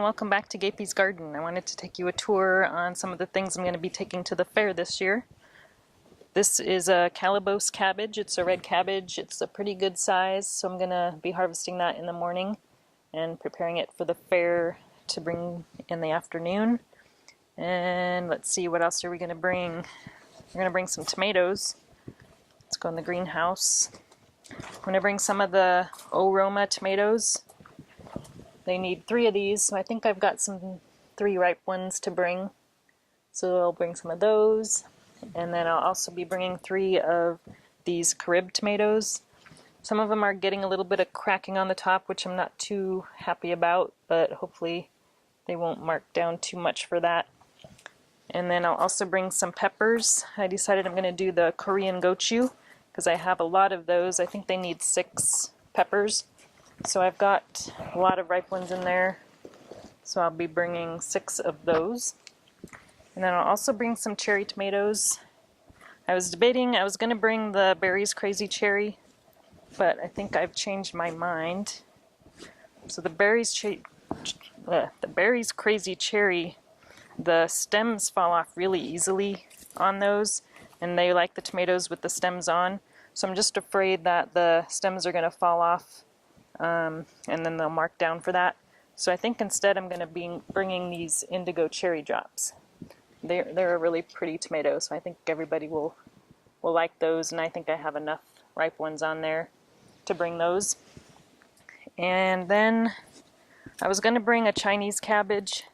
welcome back to Gapey's Garden. I wanted to take you a tour on some of the things I'm going to be taking to the fair this year. This is a Calabose cabbage. It's a red cabbage. It's a pretty good size, so I'm going to be harvesting that in the morning and preparing it for the fair to bring in the afternoon. And let's see, what else are we going to bring? We're going to bring some tomatoes. Let's go in the greenhouse. I'm going to bring some of the Oroma tomatoes. They need 3 of these, so I think I've got some 3 ripe ones to bring. So I'll bring some of those. And then I'll also be bringing 3 of these Carib tomatoes. Some of them are getting a little bit of cracking on the top, which I'm not too happy about, but hopefully they won't mark down too much for that. And then I'll also bring some peppers. I decided I'm going to do the Korean gochu because I have a lot of those. I think they need 6 peppers. So I've got a lot of ripe ones in there, so I'll be bringing 6 of those. And then I'll also bring some cherry tomatoes. I was debating, I was going to bring the Berry's Crazy Cherry, but I think I've changed my mind. So the Berry's Crazy Cherry, the stems fall off really easily on those, and they like the tomatoes with the stems on. So I'm just afraid that the stems are going to fall off. And then they'll mark down for that. So I think instead I'm going to be bringing these indigo cherry drops. They're a really pretty tomato, so I think everybody will like those, and I think I have enough ripe ones on there to bring those. And then I was going to bring a Chinese cabbage,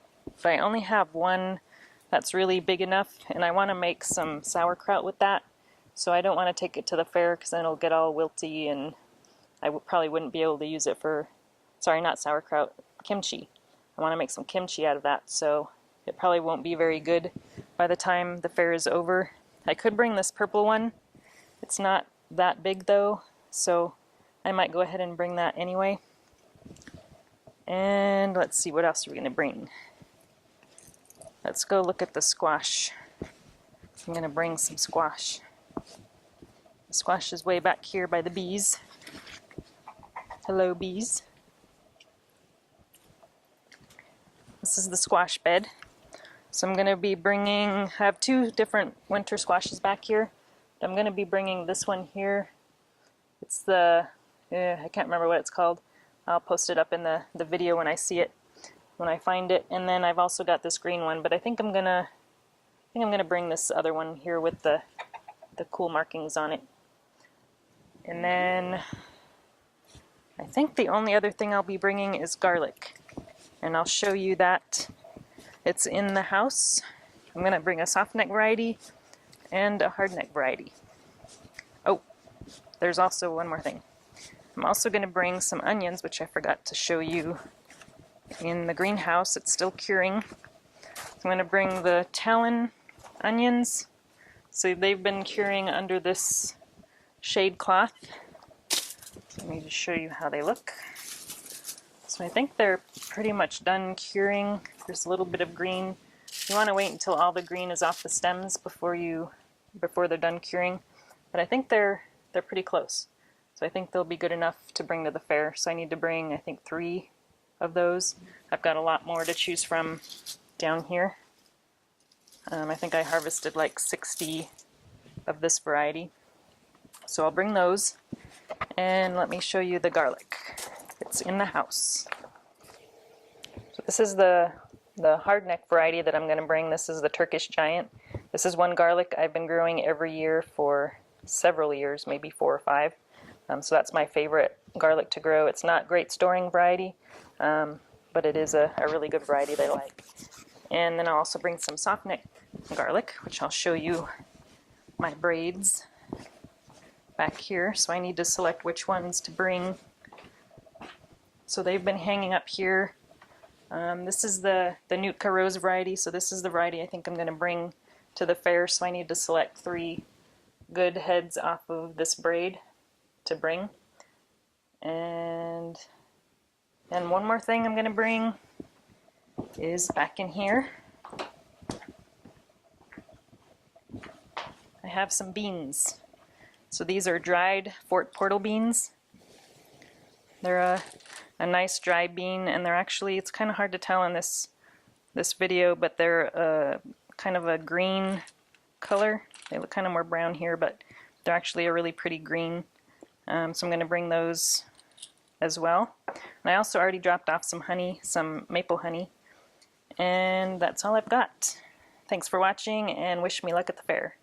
but I only have one that's really big enough, and I want to make some sauerkraut with that. So I don't want to take it to the fair because then it'll get all wilty, and I probably wouldn't be able to use it for, sorry, not sauerkraut, kimchi. I want to make some kimchi out of that, so it probably won't be very good by the time the fair is over. I could bring this purple one. It's not that big though, so I might go ahead and bring that anyway. And let's see, what else are we going to bring? Let's go look at the squash. I'm going to bring some squash. The squash is way back here by the bees. Hello, bees. This is the squash bed. So I'm going to be bringing, I have 2 different winter squashes back here. I'm going to be bringing this one here. It's the, I can't remember what it's called. I'll post it up in the video when I see it, when I find it. And then I've also got this green one, but I think I'm going to bring this other one here with the cool markings on it. And then I think the only other thing I'll be bringing is garlic, and I'll show you that. It's in the house. I'm going to bring a soft neck variety and a hard neck variety. Oh, there's also one more thing. I'm also going to bring some onions, which I forgot to show you in the greenhouse. It's still curing. I'm going to bring the Talon onions. So they've been curing under this shade cloth. Let me just show you how they look. So I think they're pretty much done curing. There's a little bit of green. You want to wait until all the green is off the stems before they're done curing. But I think they're pretty close. So I think they'll be good enough to bring to the fair. So I need to bring, I think, 3 of those. I've got a lot more to choose from down here. I think I harvested like 60 of this variety. So I'll bring those. And let me show you the garlic. It's in the house. So this is the hard neck variety that I'm going to bring. This is the Turkish Giant. This is one garlic I've been growing every year for several years, maybe 4 or 5. So that's my favorite garlic to grow. It's not great storing variety, but it is a really good variety that I like. And then I'll also bring some soft neck garlic, which I'll show you my braids back here. So I need to select which ones to bring. So they've been hanging up here. This is the Nootka Rose variety, so this is the variety I think I'm going to bring to the fair, so I need to select 3 good heads off of this braid to bring. And one more thing I'm going to bring is back in here. I have some beans. So these are dried Fort Portal beans. They're a nice dry bean, and they're actually, it's kind of hard to tell in this video, but they're kind of a green color. They look kind of more brown here, but they're actually a really pretty green. So I'm going to bring those as well. And I also already dropped off some honey, some maple honey, and that's all I've got. Thanks for watching, and wish me luck at the fair.